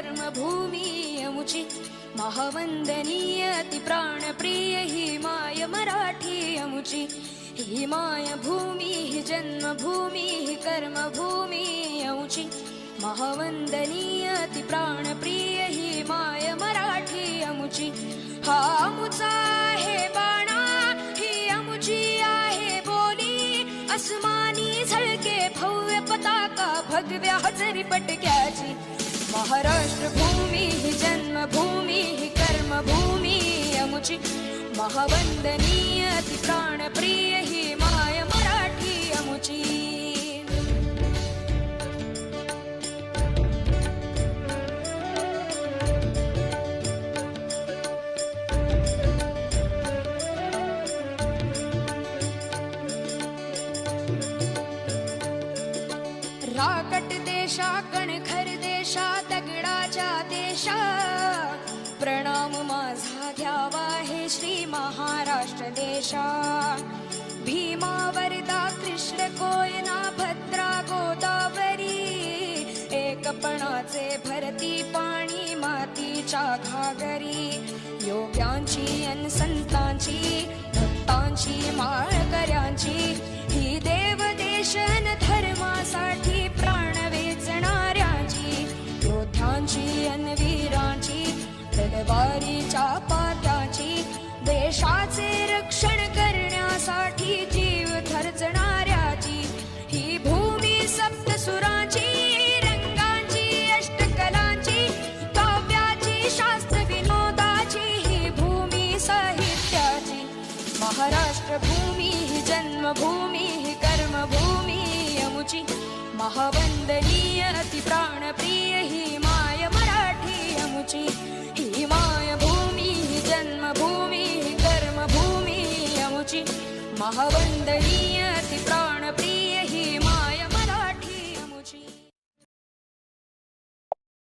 कर्मभूमी अमुची महावंदनीय अति प्राणप्रिय ही माय मराठी अमुची ही मायभूमी ही जन्मभूमी ही कर्मभूमी अमुची महावंदनीय अति प्राणप्रिय ही माय मराठी अमुची हा अमुचा आहे बाणा ही अमुची आहे बोली अस्मानी झळके भव्य पताका भगव्या हजरी पटक्याची महाराष्ट्र भूमी ही जन्मभूमी ही कर्मभूमी अमुची महावंदनीय अति प्राणप्रिय ही माय मराठी अमुची राकट देशा कणखर देशा दगडाच्या देशा प्रणाम माझा घ्यावा हे श्री महाराष्ट्र देशा भीमा वरदा कृष्ण कोयना भद्रा गोदावरी एकपणाचे भरती पाणी मातीच्या घागरी योग्यांची अन संतांची भक्तांची माळकऱ्यांची ही देव देशन धर्मासाठी प्राण वेचणाऱ्यांची योद्ध्यांची अन वीरांची तलवारीच्या पात्याची देशाचे रक्षण करण्यासाठी जीव खर्चणाऱ्याची ही भूमी सप्तसुरांची रंगांची अष्टकलांची काव्याची शास्त्र विनोदाची ही भूमी साहित्याची महाराष्ट्र भूमी ही जन्मभूमी ही कर्मभूमी अमुची महावंदनीय अति प्राणप्रिय ही माय मराठी अमुची ही मायभूमी ही जन्मभूमी ही कर्मभूमी अमुची महावंदनीय अति प्राणप्रिय ही माय